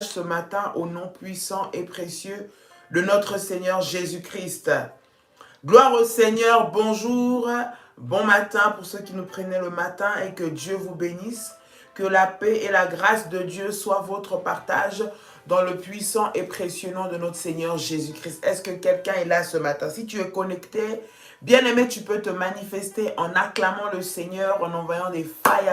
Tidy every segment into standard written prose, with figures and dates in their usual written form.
ce matin au nom puissant et précieux de notre Seigneur Jésus-Christ. Gloire au Seigneur, bonjour, bon matin pour ceux qui nous prenaient le matin et que Dieu vous bénisse. Que la paix et la grâce de Dieu soient votre partage dans le puissant et précieux nom de notre Seigneur Jésus-Christ. Est-ce que quelqu'un est là ce matin? Si tu es connecté, bien-aimé, tu peux te manifester en acclamant le Seigneur, en envoyant des failles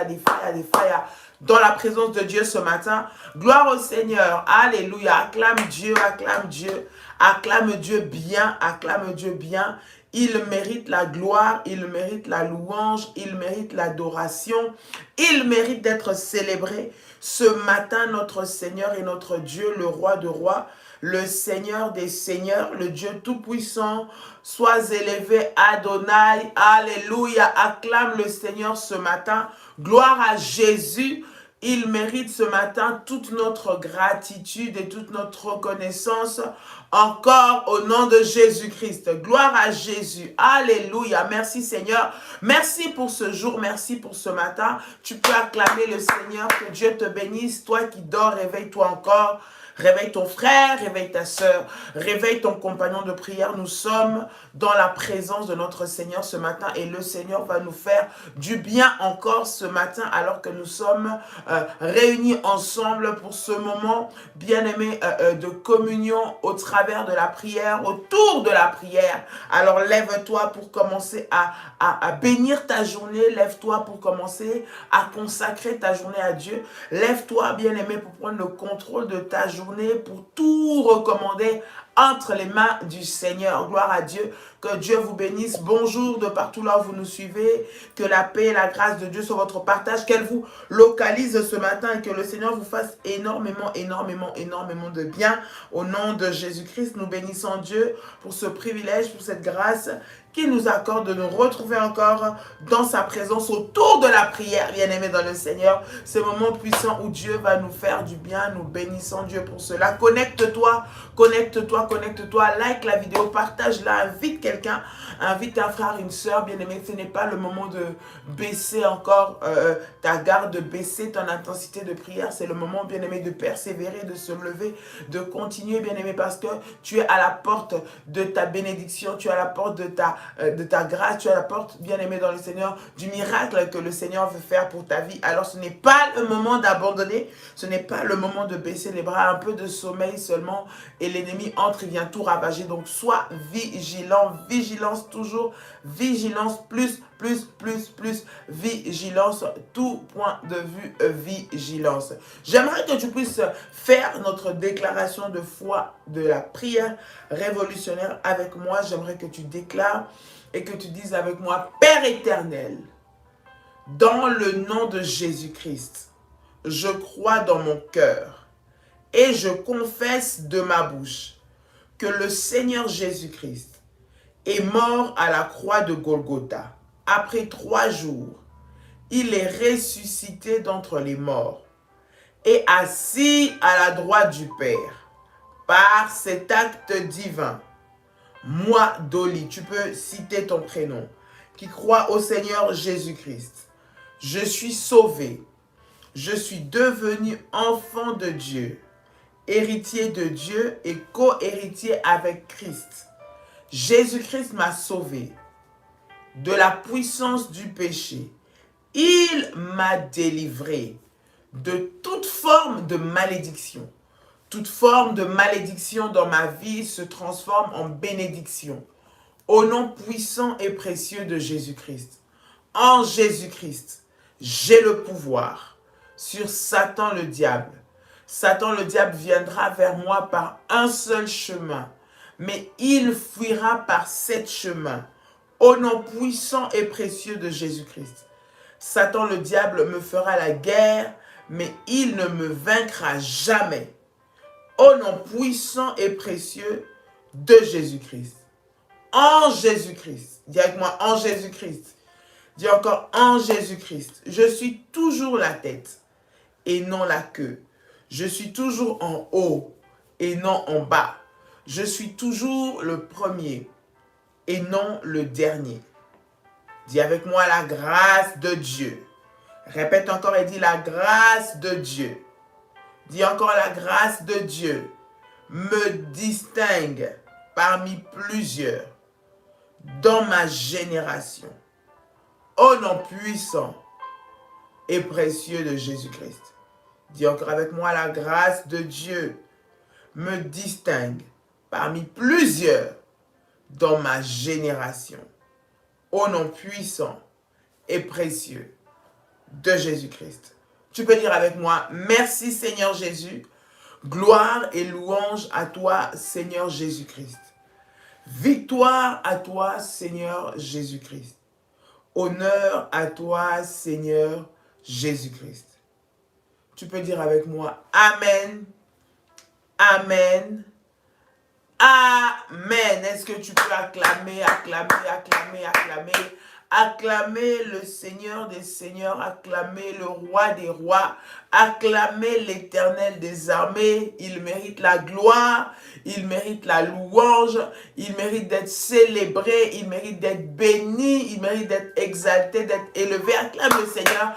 dans la présence de Dieu ce matin. Gloire au Seigneur, alléluia, acclame Dieu, acclame Dieu, acclame Dieu bien, acclame Dieu bien. Il mérite la gloire, il mérite la louange, il mérite l'adoration, il mérite d'être célébré. Ce matin, notre Seigneur et notre Dieu, le roi de rois, le Seigneur des seigneurs, le Dieu tout-puissant, sois élevé, Adonai, alléluia, acclame le Seigneur ce matin, gloire à Jésus. Il mérite ce matin toute notre gratitude et toute notre reconnaissance encore au nom de Jésus-Christ. Gloire à Jésus. Alléluia. Merci Seigneur. Merci pour ce jour. Merci pour ce matin. Tu peux acclamer le Seigneur. Que Dieu te bénisse. Toi qui dors, réveille-toi encore. Réveille ton frère, réveille ta sœur, réveille ton compagnon de prière. Nous sommes dans la présence de notre Seigneur ce matin et le Seigneur va nous faire du bien encore ce matin alors que nous sommes réunis ensemble pour ce moment bien-aimé de communion au travers de la prière, autour de la prière. Alors lève-toi pour commencer à bénir ta journée, lève-toi pour commencer à consacrer ta journée à Dieu, lève-toi bien-aimé pour prendre le contrôle de ta journée, pour tout recommander entre les mains du Seigneur. Gloire à Dieu. Que Dieu vous bénisse. Bonjour de partout là où vous nous suivez. Que la paix et la grâce de Dieu soient votre partage. Qu'elle vous localise ce matin et que le Seigneur vous fasse énormément de bien. Au nom de Jésus-Christ, nous bénissons Dieu pour ce privilège, pour cette grâce qui nous accorde de nous retrouver encore dans sa présence autour de la prière, bien-aimés dans le Seigneur. Ce moment puissant où Dieu va nous faire du bien. Nous bénissons Dieu pour cela. Connecte-toi, connecte-toi, connecte-toi. Like la vidéo, partage-la, invite quelqu'un, invite un frère, une soeur, bien-aimé. Ce n'est pas le moment de baisser encore ta garde, de baisser ton intensité de prière. C'est le moment, bien-aimé, de persévérer, de se lever, de continuer, bien-aimé, parce que tu es à la porte de ta bénédiction, tu es à la porte de ta grâce, tu es à la porte, bien-aimé dans le Seigneur, du miracle que le Seigneur veut faire pour ta vie. Alors ce n'est pas le moment d'abandonner, ce n'est pas le moment de baisser les bras, un peu de sommeil seulement et l'ennemi entre, il vient tout ravager. Donc sois vigilant, vigilance toujours, vigilance plus, vigilance, tout point de vue, vigilance. J'aimerais que tu puisses faire notre déclaration de foi de la prière révolutionnaire avec moi. J'aimerais que tu déclares et que tu dises avec moi: Père éternel, dans le nom de Jésus-Christ, je crois dans mon cœur et je confesse de ma bouche que le Seigneur Jésus-Christ est mort à la croix de Golgotha. Après 3 jours, il est ressuscité d'entre les morts et assis à la droite du Père. Par cet acte divin, moi, Dolly, tu peux citer ton prénom, qui croit au Seigneur Jésus-Christ, je suis sauvé, je suis devenu enfant de Dieu, héritier de Dieu et co-héritier avec Christ. Jésus-Christ m'a sauvé de la puissance du péché. Il m'a délivré de toute forme de malédiction. Toute forme de malédiction dans ma vie se transforme en bénédiction. Au nom puissant et précieux de Jésus-Christ. En Jésus-Christ, j'ai le pouvoir sur Satan le diable. Satan le diable viendra vers moi par un seul chemin, mais il fuira par 7 chemins. Au nom puissant et précieux de Jésus-Christ. Satan le diable me fera la guerre, mais il ne me vaincra jamais. Au nom puissant et précieux de Jésus-Christ. En Jésus-Christ. Dis avec moi, en Jésus-Christ. Dis encore, en Jésus-Christ. Je suis toujours la tête et non la queue. Je suis toujours en haut et non en bas. Je suis toujours le premier et non le dernier. Dis avec moi, la grâce de Dieu. Répète encore et dis, la grâce de Dieu Dis encore la grâce de Dieu me distingue parmi plusieurs dans ma génération. Au nom puissant et précieux de Jésus-Christ. Dis encore avec moi, la grâce de Dieu me distingue parmi plusieurs dans ma génération. Au nom puissant et précieux de Jésus-Christ. Tu peux dire avec moi, merci Seigneur Jésus, gloire et louange à toi Seigneur Jésus-Christ. Victoire à toi Seigneur Jésus-Christ. Honneur à toi Seigneur Jésus-Christ. Tu peux dire avec moi, Amen, Amen, Amen. Est-ce que tu peux acclamer, acclamer, acclamer, acclamer, acclamer le Seigneur des Seigneurs, acclamer le Roi des Rois, acclamer l'Éternel des armées. Il mérite la gloire, il mérite la louange, il mérite d'être célébré, il mérite d'être béni, il mérite d'être exalté, d'être élevé. Acclame le Seigneur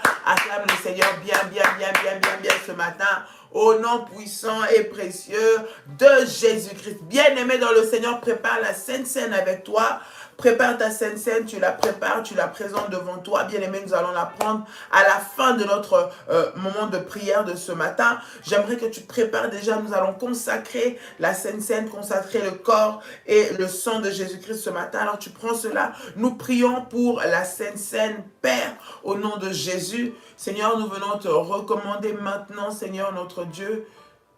bien, bien, bien, bien, bien, bien ce matin. Au nom puissant et précieux de Jésus-Christ. Bien-aimé dans le Seigneur, prépare la Sainte Seine avec toi. Prépare ta Sainte Seine, tu la prépares, tu la présentes devant toi. Bien-aimé, nous allons la prendre à la fin de notre moment de prière de ce matin. J'aimerais que tu prépares déjà, nous allons consacrer la Sainte Seine, consacrer le corps et le sang de Jésus-Christ ce matin. Alors tu prends cela, nous prions pour la Sainte Seine. Père, au nom de Jésus, Seigneur, nous venons te recommander maintenant, Seigneur notre Dieu,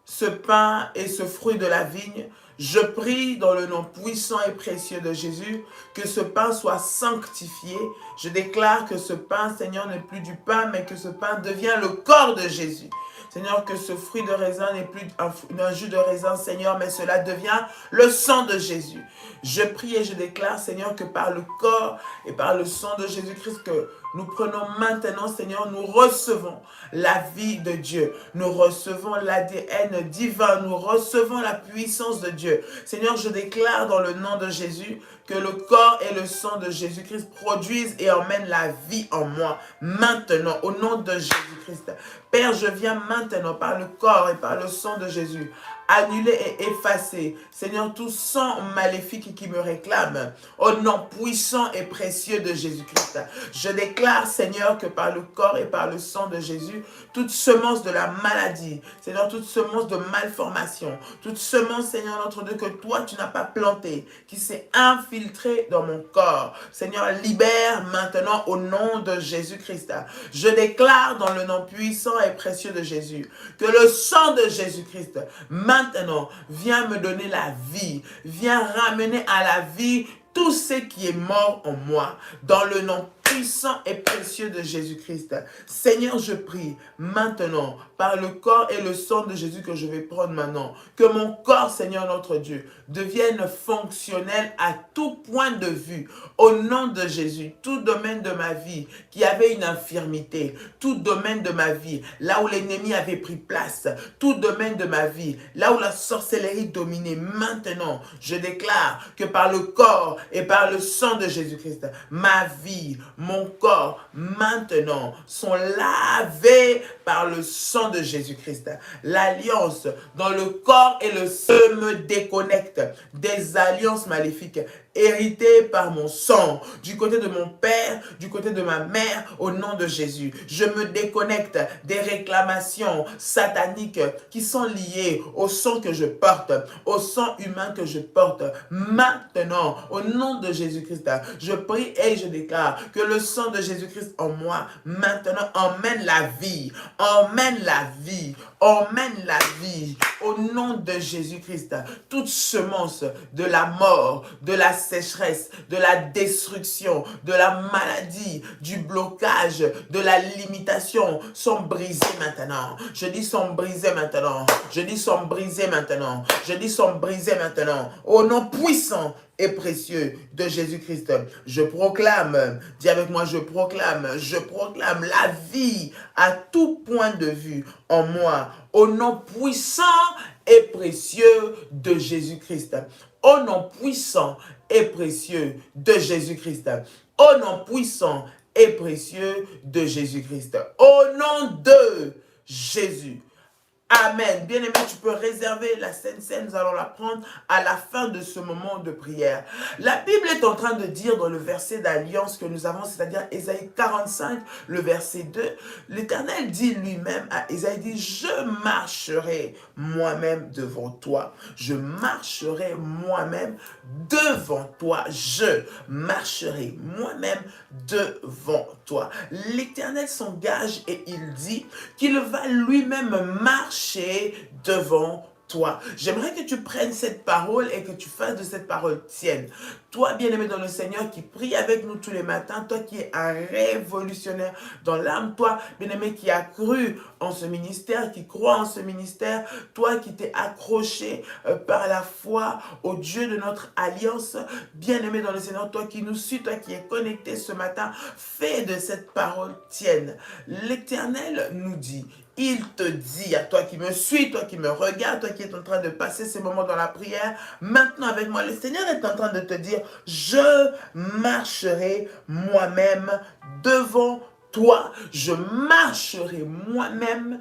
ce pain et ce fruit de la vigne. Je prie dans le nom puissant et précieux de Jésus que ce pain soit sanctifié. Je déclare que ce pain, Seigneur, n'est plus du pain, mais que ce pain devient le corps de Jésus. Seigneur, que ce fruit de raisin n'est plus un jus de raisin, Seigneur, mais cela devient le sang de Jésus. Je prie et je déclare, Seigneur, que par le corps et par le sang de Jésus-Christ que nous prenons maintenant, Seigneur, nous recevons la vie de Dieu. Nous recevons l'ADN divin. Nous recevons la puissance de Dieu. Seigneur, je déclare dans le nom de Jésus que le corps et le sang de Jésus-Christ produisent et emmènent la vie en moi. Maintenant, au nom de Jésus-Christ. Père, je viens maintenant par le corps et par le sang de Jésus annuler et effacer, Seigneur, tout sang maléfique qui me réclame, au nom puissant et précieux de Jésus-Christ. Je déclare, Seigneur, que par le corps et par le sang de Jésus, toute semence de la maladie, Seigneur, toute semence de malformation, toute semence, Seigneur, notre Dieu, que toi, tu n'as pas planté, qui s'est infiltrée dans mon corps, Seigneur, libère maintenant au nom de Jésus-Christ. Je déclare dans le nom puissant et précieux de Jésus, que le sang de Jésus-Christ, maintenant, viens me donner la vie. Viens ramener à la vie tout ce qui est mort en moi. Dans le nom puissant et précieux de Jésus-Christ. Seigneur, je prie maintenant, par le corps et le sang de Jésus que je vais prendre maintenant, que mon corps, Seigneur notre Dieu, devienne fonctionnel à tout point de vue. Au nom de Jésus, tout domaine de ma vie qui avait une infirmité, tout domaine de ma vie, là où l'ennemi avait pris place, tout domaine de ma vie, là où la sorcellerie dominait, maintenant, je déclare que par le corps et par le sang de Jésus-Christ, ma vie, mon corps, maintenant, sont lavés par le sang de Jésus-Christ. L'alliance dans le corps et le sang me déconnecte des alliances maléfiques héritées par mon sang, du côté de mon père, du côté de ma mère, au nom de Jésus. Je me déconnecte des réclamations sataniques qui sont liées au sang que je porte, au sang humain que je porte. Maintenant, au nom de Jésus-Christ, je prie et je déclare que le sang de Jésus-Christ en moi, maintenant, emmène la vie, emmène la vie, emmène la vie, au nom de Jésus-Christ. Toute semence de la mort, de la sécheresse, de la destruction, de la maladie, du blocage, de la limitation sont brisées maintenant. Je dis sont brisées maintenant. Je dis sont brisées maintenant. Je dis sont brisées maintenant. Au nom puissant et précieux de Jésus-Christ, je proclame, dis avec moi, je proclame la vie à tout point de vue en moi, au nom puissant et précieux de Jésus-Christ. Au nom puissant et précieux de Jésus-Christ. Au nom puissant et précieux de Jésus-Christ. Au nom de Jésus. Amen. Bien-aimé, tu peux réserver la Sainte Seine. Nous allons la prendre à la fin de ce moment de prière. La Bible est en train de dire dans le verset d'alliance que nous avons, c'est-à-dire Ésaïe 45, le verset 2, l'Éternel dit lui-même à Ésaïe, dit, je marcherai moi-même devant toi. Je marcherai moi-même devant toi. Je marcherai moi-même devant toi. L'Éternel s'engage et il dit qu'il va lui-même marcher devant toi. J'aimerais que tu prennes cette parole et que tu fasses de cette parole tienne. Toi, bien-aimé dans le Seigneur, qui prie avec nous tous les matins, toi qui es un révolutionnaire dans l'âme, toi, bien-aimé, qui as cru en ce ministère, qui croit en ce ministère, toi qui t'es accroché par la foi au Dieu de notre alliance, bien-aimé dans le Seigneur, toi qui nous suis, toi qui es connecté ce matin, fais de cette parole tienne. L'Éternel nous dit, il te dit à toi qui me suis, toi qui me regardes, toi qui es en train de passer ces moments dans la prière, maintenant avec moi, le Seigneur est en train de te dire, je marcherai moi-même devant toi. Je marcherai moi-même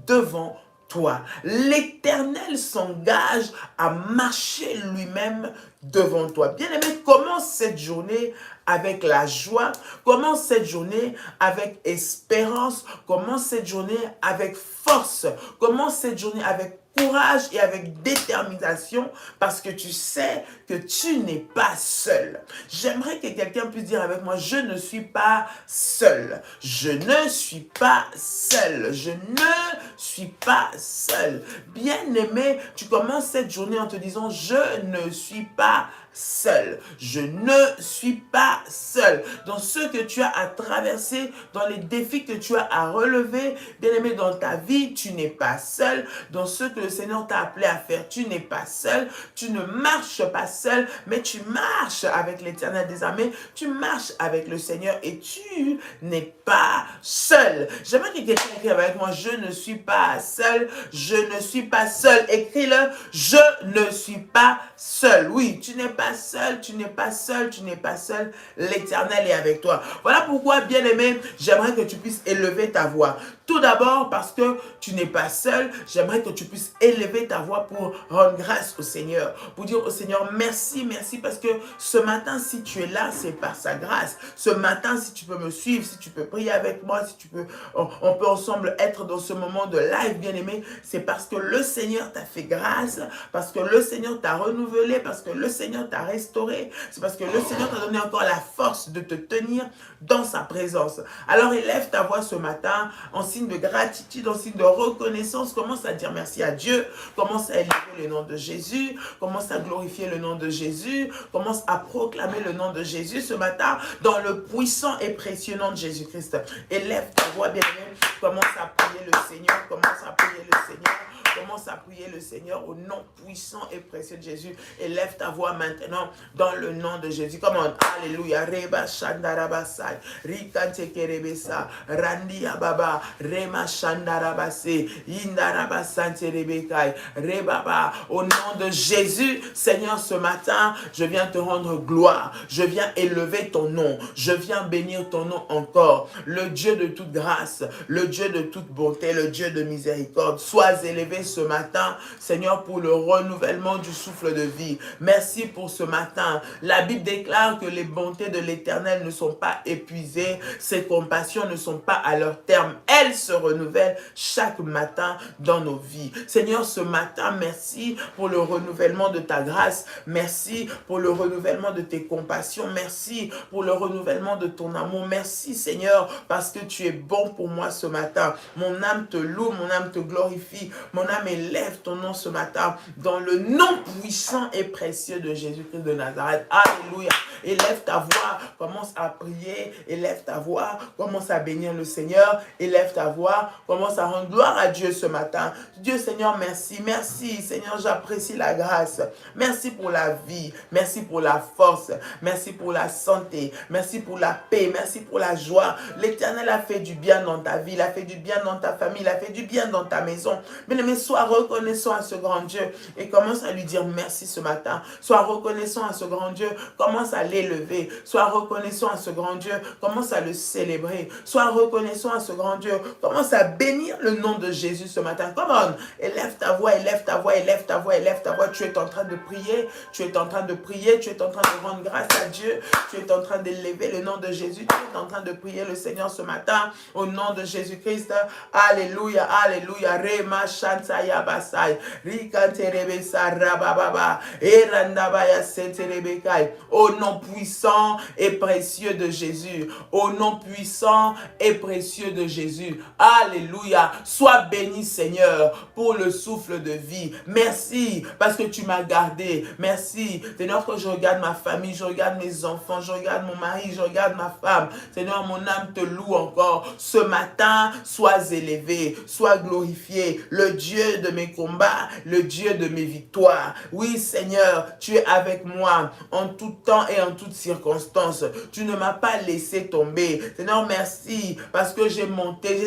devant toi. L'Éternel s'engage à marcher lui-même devant toi. Bien-aimé, commence cette journée avec la joie, commence cette journée avec espérance, commence cette journée avec force, commence cette journée avec courage et avec détermination parce que tu sais que tu n'es pas seul. J'aimerais que quelqu'un puisse dire avec moi, je ne suis pas seul. Je ne suis pas seul. Je ne suis pas seul. Bien-aimé, tu commences cette journée en te disant, je ne suis pas seul. Je ne suis pas seul. Dans ce que tu as à traverser, dans les défis que tu as à relever, bien-aimé, dans ta vie, tu n'es pas seul. Dans ce que le Seigneur t'a appelé à faire, tu n'es pas seul. Tu ne marches pas seul, mais tu marches avec l'Éternel des armées. Tu marches avec le Seigneur et tu n'es pas seul. J'aimerais que quelqu'un écrive avec moi, je ne suis pas seul. Je ne suis pas seul. Écris-le, je ne suis pas seul. Oui, tu n'es pas seul, tu n'es pas seul, tu n'es pas seul. L'Éternel est avec toi. Voilà pourquoi, bien-aimé, j'aimerais que tu puisses élever ta voix. Tout d'abord, parce que tu n'es pas seul, j'aimerais que tu puisses élever ta voix pour rendre grâce au Seigneur. Pour dire au Seigneur, merci, merci, parce que ce matin, si tu es là, c'est par sa grâce. Ce matin, si tu peux me suivre, si tu peux prier avec moi, si tu peux, on peut ensemble être dans ce moment de live, bien-aimé, c'est parce que le Seigneur t'a fait grâce, parce que le Seigneur t'a renouvelé, parce que le Seigneur t'a restauré, c'est parce que le Seigneur t'a donné encore la force de te tenir dans sa présence. Alors élève ta voix ce matin en signe de gratitude, en signe de reconnaissance. Commence à dire merci à Dieu, commence à élever le nom de Jésus, commence à glorifier le nom de Jésus, commence à proclamer le nom de Jésus ce matin dans le puissant et précieux nom de Jésus-Christ. Élève ta voix, bien-aimé, commence à prier le Seigneur, commence à prier le Seigneur. Commence à prier le Seigneur au nom puissant et précieux de Jésus. Élève ta voix maintenant dans le nom de Jésus. Comment? Alléluia. Reba Shandarabasai. Rikante Kerebesa. Randi Ababa. Rema Shandarabase. Indarabasante Rebekai. Rebaba. Au nom de Jésus, Seigneur, ce matin, je viens te rendre gloire. Je viens élever ton nom. Je viens bénir ton nom encore. Le Dieu de toute grâce, le Dieu de toute bonté, le Dieu de miséricorde. Sois élevé ce matin, Seigneur, pour le renouvellement du souffle de vie. Merci pour ce matin. La Bible déclare que les bontés de l'Éternel ne sont pas épuisées, ses compassions ne sont pas à leur terme. Elles se renouvellent chaque matin dans nos vies. Seigneur, ce matin, merci pour le renouvellement de ta grâce. Merci pour le renouvellement de tes compassions. Merci pour le renouvellement de ton amour. Merci, Seigneur, parce que tu es bon pour moi ce matin. Mon âme te loue, mon âme te glorifie. Mon âme élève ton nom ce matin dans le nom puissant et précieux de Jésus-Christ de Nazareth. Alléluia. Élève ta voix, commence à prier, élève ta voix, commence à bénir le Seigneur, élève ta voix, commence à rendre gloire à Dieu ce matin. Dieu Seigneur, merci, merci Seigneur, j'apprécie la grâce. Merci pour la vie, merci pour la force, merci pour la santé, merci pour la paix, merci pour la joie. L'Éternel a fait du bien dans ta vie, il a fait du bien dans ta famille, il a fait du bien dans ta maison. Bien-aimé, sois reconnaissant à ce grand Dieu et commence à lui dire merci ce matin. Sois reconnaissant à ce grand Dieu, commence à l'élever. Sois reconnaissant à ce grand Dieu, commence à le célébrer. Sois reconnaissant à ce grand Dieu, commence à bénir le nom de Jésus ce matin. Come on, élève ta voix, élève ta voix, élève ta voix, élève ta voix. Tu es en train de prier, tu es en train de prier, tu es en train de rendre grâce à Dieu, tu es en train d'élever le nom de Jésus, tu es en train de prier le Seigneur ce matin au nom de Jésus-Christ. Alléluia, alléluia. Rema shantaya basai, rikanterebe sarababa, erandabaya senterebekai. Au nom puissant et précieux de Jésus, au nom puissant et précieux de Jésus. Alléluia. Sois béni, Seigneur, pour le souffle de vie. Merci parce que tu m'as gardé. Merci, Seigneur, que je regarde ma famille, je regarde mes enfants, je regarde mon mari, je regarde ma femme. Seigneur, mon âme te loue encore. Ce matin, sois élevé, sois glorifié. Le Dieu de mes combats, le Dieu de mes victoires. Oui, Seigneur, tu es avec moi en tout temps et en toutes circonstances. Tu ne m'as pas laissé tomber. Seigneur, merci parce que j'ai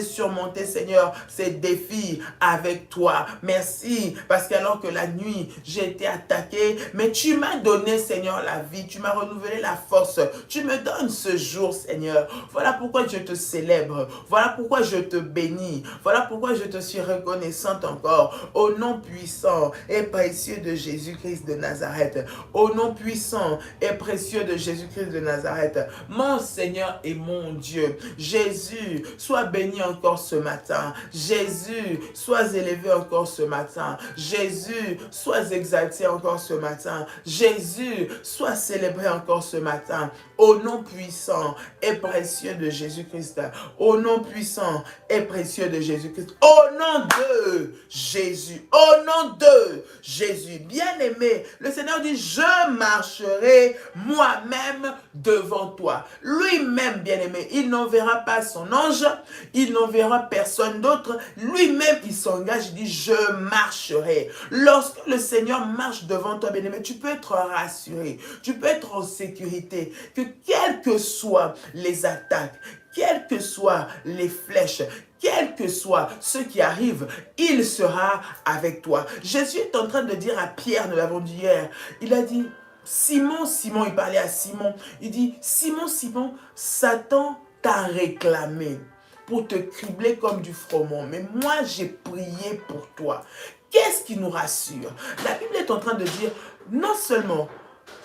surmonté, Seigneur, ces défis avec toi. Merci parce qu'alors que la nuit, j'ai été attaqué, mais tu m'as donné, Seigneur, la vie. Tu m'as renouvelé la force. Tu me donnes ce jour, Seigneur. Voilà pourquoi je te célèbre. Voilà pourquoi je te bénis. Voilà pourquoi je te suis reconnaissante encore. Au nom puissant et précieux de Jésus-Christ de Nazareth. Au nom puissant et précieux de Jésus-Christ de Nazareth. Mon Seigneur et mon Dieu. Jésus, sois béni encore ce matin. Jésus, sois élevé encore ce matin. Jésus, sois exalté encore ce matin. Jésus, sois célébré encore ce matin. Au nom puissant et précieux de Jésus-Christ. Au nom puissant et précieux de Jésus-Christ. Au nom de Jésus. Au nom de Jésus. Bien-aimé, le Seigneur dit, je marcherai moi-même devant toi. Lui-même, bien-aimé, il n'enverra pas son ange, il n'enverra personne d'autre. Lui-même, il s'engage, il dit, je marcherai. Lorsque le Seigneur marche devant toi, bien-aimé, tu peux être rassuré, tu peux être en sécurité, que quelles que soient les attaques, quelles que soient les flèches, quel que soit ce qui arrive, il sera avec toi. Jésus est en train de dire à Pierre, nous l'avons dit hier, il a dit, Simon, Simon, il parlait à Simon, il dit, Simon, Simon, Satan t'a réclamé pour te cribler comme du froment, mais moi j'ai prié pour toi. Qu'est-ce qui nous rassure? La Bible est en train de dire, non seulement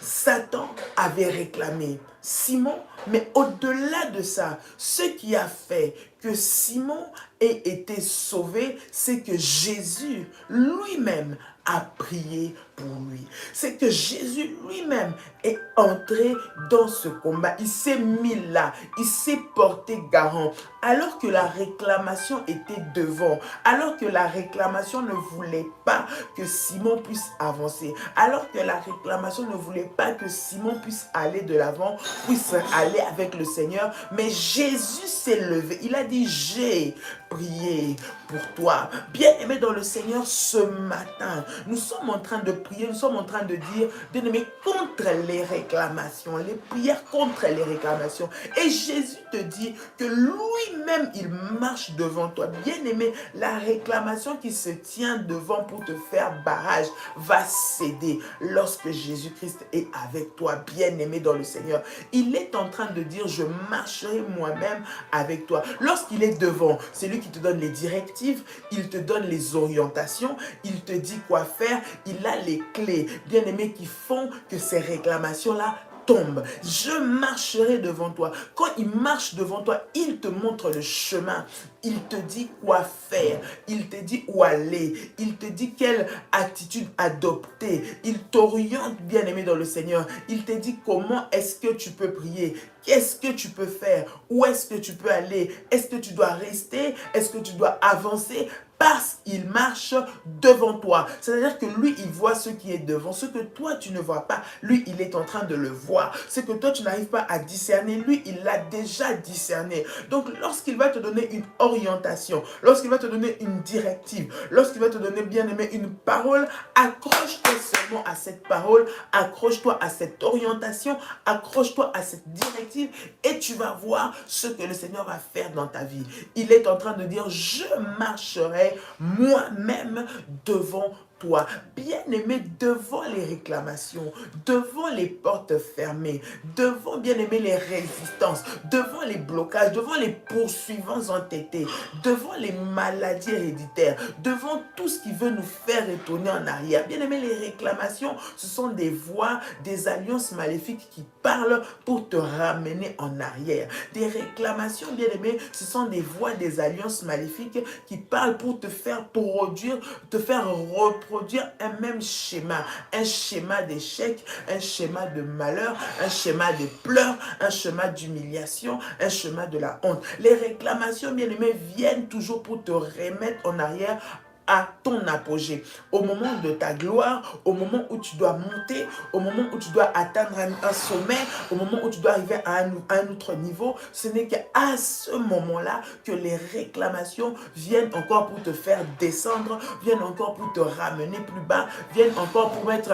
Satan avait réclamé Simon, mais au-delà de ça, ce qui a fait que Simon ait été sauvé, c'est que Jésus lui-même a prié pour lui. C'est que Jésus lui-même est entré dans ce combat. Il s'est mis là, il s'est porté garant. Alors que la réclamation était devant, alors que la réclamation ne voulait pas que Simon puisse avancer, alors que la réclamation ne voulait pas que Simon puisse aller de l'avant, puisse aller avec le Seigneur, mais Jésus s'est levé. Il a dit, j'ai prié pour toi. Bien-aimé dans le Seigneur, ce matin, nous sommes en train de prier, nous sommes en train de dire, bien-aimé, contre les réclamations, les prières contre les réclamations. Et Jésus te dit que lui-même, il marche devant toi. Bien-aimé, la réclamation qui se tient devant pour te faire barrage va céder lorsque Jésus-Christ est avec toi, bien-aimé dans le Seigneur. Il est en train de dire, je marcherai moi-même avec toi. Lorsqu'il est devant, c'est lui qui te donne les directives, il te donne les orientations, il te dit quoi faire, il a les clés, bien-aimés, qui font que ces réclamations-là tombent. Je marcherai devant toi. Quand il marche devant toi, il te montre le chemin. Il te dit quoi faire. Il te dit où aller. Il te dit quelle attitude adopter. Il t'oriente, bien-aimé dans le Seigneur. Il te dit comment est-ce que tu peux prier. Qu'est-ce que tu peux faire? Où est-ce que tu peux aller? Est-ce que tu dois rester? Est-ce que tu dois avancer? Parce qu'il marche devant toi. C'est-à-dire que lui, il voit ce qui est devant. Ce que toi, tu ne vois pas, lui, il est en train de le voir. Ce que toi, tu n'arrives pas à discerner, lui, il l'a déjà discerné. Donc, lorsqu'il va te donner une orientation, lorsqu'il va te donner une directive, lorsqu'il va te donner, bien aimé, une parole, accroche-toi seulement à cette parole, accroche-toi à cette orientation, accroche-toi à cette directive et tu vas voir ce que le Seigneur va faire dans ta vie. Il est en train de dire, je marcherai marcherai moi-même devant toi. Bien-aimé, devant les réclamations, devant les portes fermées, devant, bien-aimé, les résistances, devant les blocages, devant les poursuivants entêtés, devant les maladies héréditaires, devant tout ce qui veut nous faire retourner en arrière. Bien-aimé, les réclamations, ce sont des voix, des alliances maléfiques qui parlent pour te ramener en arrière. Des réclamations, bien-aimé, ce sont des voix, des alliances maléfiques qui parlent pour te faire produire, te faire reproduire un même schéma, un schéma d'échec, un schéma de malheur, un schéma de pleurs, un schéma d'humiliation, un schéma de la honte. Les réclamations, bien-aimés, viennent toujours pour te remettre en arrière à ton apogée, au moment de ta gloire, au moment où tu dois monter, au moment où tu dois atteindre un sommet, au moment où tu dois arriver à un autre niveau. Ce n'est qu'à ce moment-là que les réclamations viennent encore pour te faire descendre, viennent encore pour te ramener plus bas, viennent encore pour mettre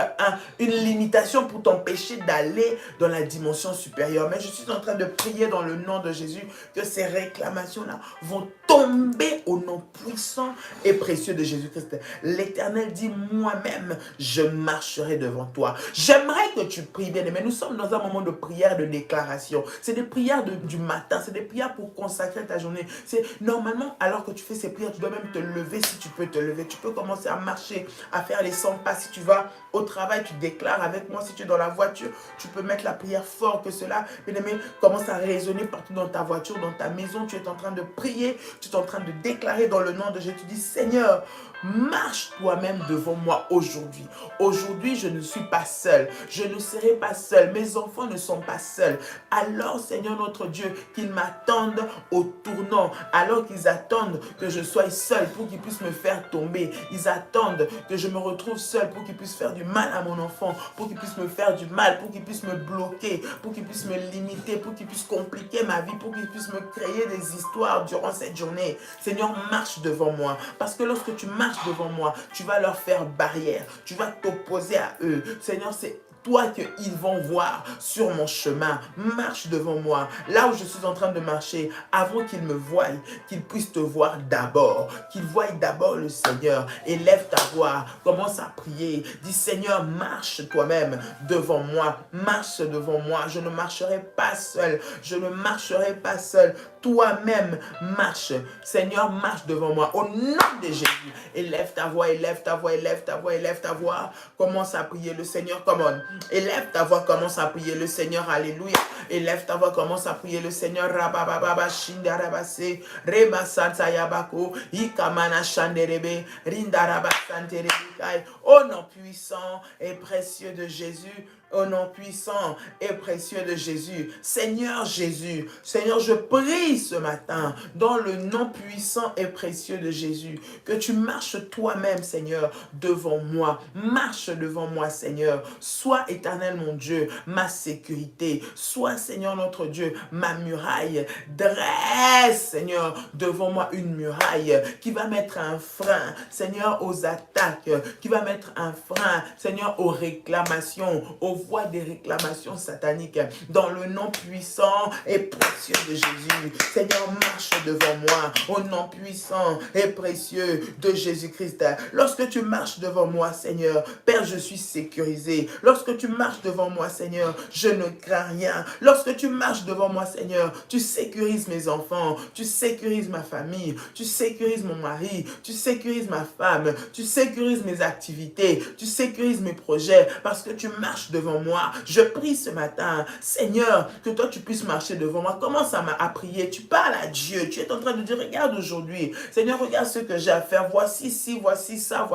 une limitation pour t'empêcher d'aller dans la dimension supérieure. Mais je suis en train de prier dans le nom de Jésus que ces réclamations-là vont tomber au nom puissant et précieux de Jésus-Christ. L'Éternel dit, moi-même, je marcherai devant toi. J'aimerais que tu pries, bien-aimé. Nous sommes dans un moment de prière, de déclaration. C'est des prières du matin, c'est des prières pour consacrer ta journée. C'est normalement, alors que tu fais ces prières, tu dois même te lever si tu peux te lever. Tu peux commencer à marcher, à faire les 100 pas. Si tu vas au travail, tu déclares avec moi. Si tu es dans la voiture, tu peux mettre la prière fort que cela, bien-aimé, commence à résonner partout dans ta voiture, dans ta maison. Tu es en train de prier, tu es en train de déclarer dans le nom de Jésus. Tu dis, Seigneur, marche toi-même devant moi aujourd'hui. Aujourd'hui, je ne suis pas seul. Je ne serai pas seul. Mes enfants ne sont pas seuls. Alors, Seigneur notre Dieu, qu'ils m'attendent au tournant. Alors qu'ils attendent que je sois seul pour qu'ils puissent me faire tomber. Ils attendent que je me retrouve seul pour qu'ils puissent faire du mal à mon enfant. Pour qu'ils puissent me faire du mal. Pour qu'ils puissent me bloquer. Pour qu'ils puissent me limiter. Pour qu'ils puissent compliquer ma vie. Pour qu'ils puissent me créer des histoires durant cette journée. Seigneur, marche devant moi. Parce que lorsque tu marches devant moi, tu vas leur faire barrière, tu vas t'opposer à eux. Seigneur, c'est toi qu'ils vont voir sur mon chemin. Marche devant moi, là où je suis en train de marcher, avant qu'ils me voient, qu'ils puissent te voir d'abord, qu'ils voient d'abord le Seigneur. Élève ta voix, commence à prier. Dis, Seigneur, marche toi-même devant moi, marche devant moi. Je ne marcherai pas seul, je ne marcherai pas seul. Toi-même, marche. Seigneur, marche devant moi. Au nom de Jésus, élève ta voix, élève ta voix, élève ta voix, élève ta voix. Commence à prier le Seigneur, come on. Élève ta voix, commence à prier le Seigneur, alléluia. Élève ta voix, commence à prier le Seigneur. Rabababa, shindarabase, reba santa yabako, ikamana shanderebe, rindaraba santerebikai. Au nom puissant et précieux de Jésus, au nom puissant et précieux de Jésus. Seigneur Jésus, Seigneur, je prie ce matin dans le nom puissant et précieux de Jésus, que tu marches toi-même, Seigneur, devant moi. Marche devant moi, Seigneur. Sois, Éternel mon Dieu, ma sécurité. Sois, Seigneur notre Dieu, ma muraille. Dresse, Seigneur, devant moi une muraille qui va mettre un frein, Seigneur, aux attaques, qui va mettre un frein, Seigneur, aux réclamations, aux voix des réclamations sataniques, dans le nom puissant et précieux de Jésus. Seigneur, marche devant moi, au nom puissant et précieux de Jésus-Christ. Lorsque tu marches devant moi, Seigneur, Père, je suis sécurisé. Lorsque tu marches devant moi, Seigneur, je ne crains rien. Lorsque tu marches devant moi, Seigneur, tu sécurises mes enfants, tu sécurises ma famille, tu sécurises mon mari, tu sécurises ma femme, tu sécurises mes activités, tu sécurises mes projets, parce que tu marches devant moi. Je prie ce matin, Seigneur, que toi tu puisses marcher devant moi. Commence à prier, tu parles à Dieu, tu es en train de dire, regarde aujourd'hui, Seigneur, regarde ce que j'ai à faire, voici ci, voici ça,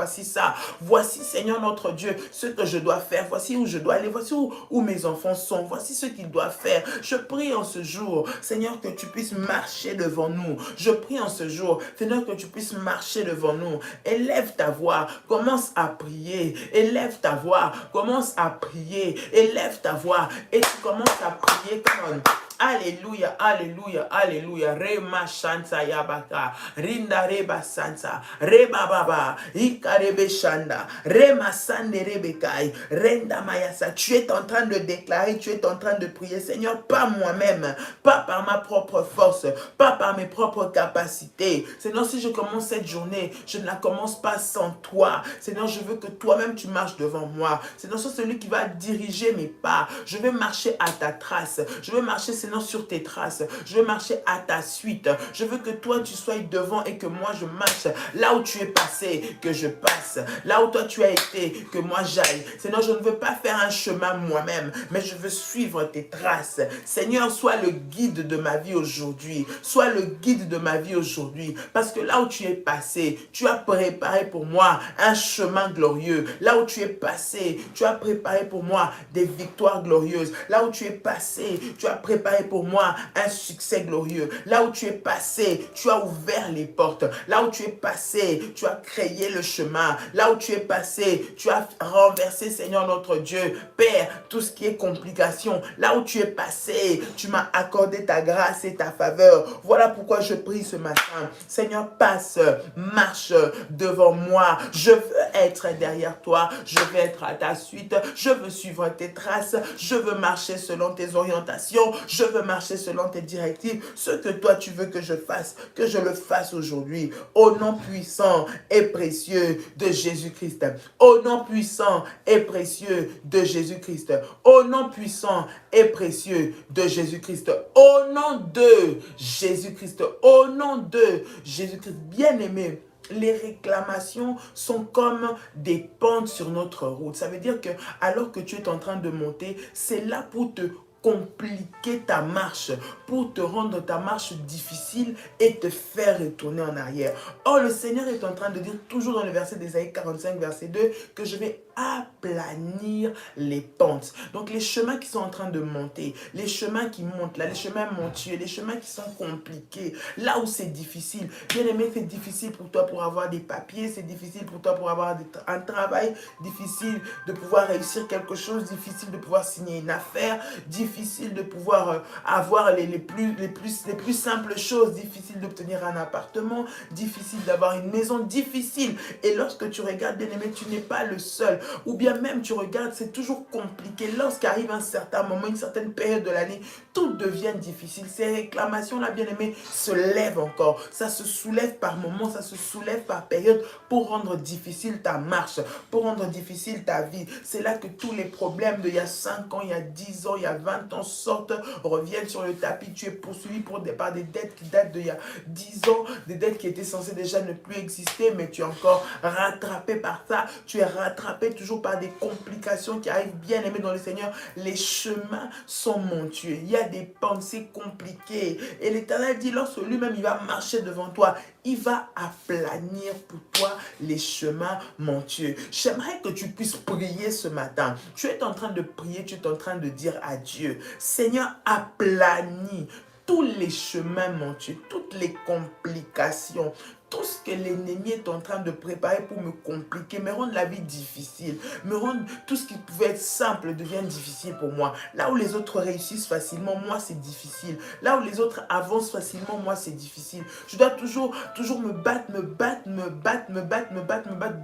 voici Seigneur notre Dieu, ce que je dois faire, voici où je dois aller, voici où mes enfants sont, voici ce qu'ils doivent faire. Je prie en ce jour, Seigneur, que tu puisses marcher devant nous. Je prie en ce jour, Seigneur, que tu puisses marcher devant nous. Élève ta voix, commence à prier, élève ta voix, commence à prier, élève ta voix et tu commences à prier comme Alléluia, alléluia, alléluia. Rema shanta yabaka. Rinda reba santa. Reba baba. Ika rebe shanda. Rema sande rebekai. Renda mayasa. Tu es en train de déclarer, tu es en train de prier. Seigneur, pas moi-même, pas par ma propre force, pas par mes propres capacités. Seigneur, si je commence cette journée, je ne la commence pas sans toi. Seigneur, je veux que toi-même tu marches devant moi. Seigneur, sois celui qui va diriger mes pas. Je vais marcher à ta trace. Je veux marcher, Seigneur, sur tes traces. Je veux marcher à ta suite. Je veux que toi, tu sois devant et que moi, je marche. Là où tu es passé, que je passe. Là où toi, tu as été, que moi, j'aille. Seigneur, je ne veux pas faire un chemin moi-même, mais je veux suivre tes traces. Seigneur, sois le guide de ma vie aujourd'hui. Sois le guide de ma vie aujourd'hui. Parce que là où tu es passé, tu as préparé pour moi un chemin glorieux. Là où tu es passé, tu as préparé pour moi des victoires glorieuses. Là où tu es passé, tu as préparé pour moi un succès glorieux. Là où tu es passé, tu as ouvert les portes. Là où tu es passé, tu as créé le chemin. Là où tu es passé, tu as renversé, Seigneur notre Dieu, Père, tout ce qui est complication. Là où tu es passé, tu m'as accordé ta grâce et ta faveur. Voilà pourquoi je prie ce matin. Seigneur, passe, marche devant moi. Je veux être derrière toi. Je veux être à ta suite. Je veux suivre tes traces. Je veux marcher selon tes orientations. Je veux marcher selon tes directives. Ce que toi tu veux que je fasse, que je le fasse aujourd'hui. Au nom puissant et précieux de Jésus-Christ. Au nom puissant et précieux de Jésus-Christ. Au nom puissant et précieux de Jésus-Christ. Au nom de Jésus-Christ. Au nom de Jésus-Christ. Bien-aimé, les réclamations sont comme des pentes sur notre route. Ça veut dire que alors que tu es en train de monter, c'est là pour te compliquer ta marche, pour te rendre ta marche difficile et te faire retourner en arrière. Or, le Seigneur est en train de dire, toujours dans le verset d'Ésaïe 45, verset 2, que je vais aplanir les pentes. Donc, les chemins qui sont en train de monter, les chemins qui montent là, les chemins montueux, les chemins qui sont compliqués, là où c'est difficile. Bien aimé, c'est difficile pour toi pour avoir des papiers, c'est difficile pour toi pour avoir un travail, difficile de pouvoir réussir quelque chose, difficile de pouvoir signer une affaire, difficile de pouvoir avoir les plus simples choses, difficile d'obtenir un appartement, difficile d'avoir une maison, difficile. Et lorsque tu regardes, bien aimé, tu n'es pas le seul. Ou bien même tu regardes, c'est toujours compliqué. Lorsqu'arrive un certain moment, une certaine période de l'année, tout devient difficile. Ces réclamations-là, bien aimé, se lèvent encore. Ça se soulève par moments, ça se soulève par période pour rendre difficile ta marche, pour rendre difficile ta vie. C'est là que tous les problèmes d'il y a 5 ans, il y a 10 ans, il y a 20 ans sortent, reviennent sur le tapis. Tu es poursuivi par des dettes qui datent d'il y a 10 ans, des dettes qui étaient censées déjà ne plus exister, mais tu es encore rattrapé par ça. Tu es rattrapé toujours par des complications qui arrivent. Bien aimé dans le Seigneur, les chemins sont montueux. Il y a des pensées compliquées. Et l'Éternel dit, lorsque lui-même il va marcher devant toi, il va aplanir pour toi les chemins montueux. J'aimerais que tu puisses prier ce matin. Tu es en train de prier, tu es en train de dire à Dieu, Seigneur, aplanis tous les chemins montueux, toutes les complications, tout ce que l'ennemi est en train de préparer pour me compliquer, me rendre la vie difficile, me rendre tout ce qui pouvait être simple devient difficile pour moi. Là où les autres réussissent facilement, moi c'est difficile. Là où les autres avancent facilement, moi c'est difficile. Je dois toujours me battre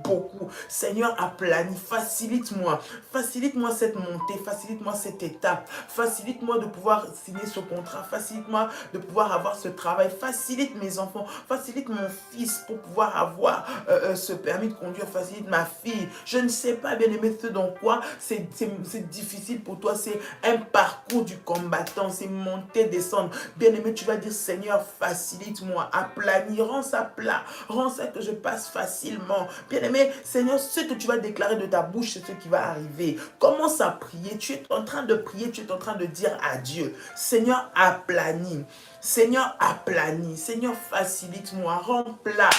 beaucoup. Seigneur, aplanis, facilite-moi cette montée, facilite-moi cette étape, facilite-moi de pouvoir signer ce contrat, facilite-moi de pouvoir avoir ce travail, facilite mes enfants, facilite mon fils pour pouvoir avoir ce permis de conduire, facilite ma fille. Je ne sais pas, bien-aimé, ce dans quoi c'est difficile pour toi. C'est un parcours du combattant, c'est monter, descendre. Bien-aimé, tu vas dire, Seigneur, facilite-moi, aplanis, rends ça plat, rends ça que je passe facilement. Bien-aimé, Seigneur, ce que tu vas déclarer de ta bouche, c'est ce qui va arriver. Commence à prier. Tu es en train de prier, tu es en train de dire à Dieu, Seigneur, aplanis. Seigneur, aplanis. Seigneur, facilite-moi, rends plat.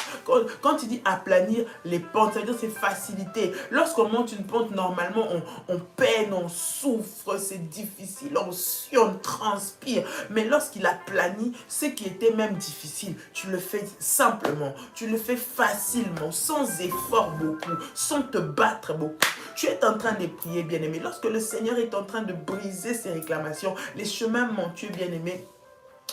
Quand tu dis aplanir les pentes, ça veut dire c'est faciliter. Lorsqu'on monte une pente, normalement, on peine, on souffre, c'est difficile, on sue, on transpire. Mais lorsqu'il aplanit, ce qui était même difficile, tu le fais simplement, tu le fais facilement, sans effort beaucoup, sans te battre beaucoup. Tu es en train de prier, bien-aimé. Lorsque le Seigneur est en train de briser ses réclamations, les chemins montueux, bien-aimé,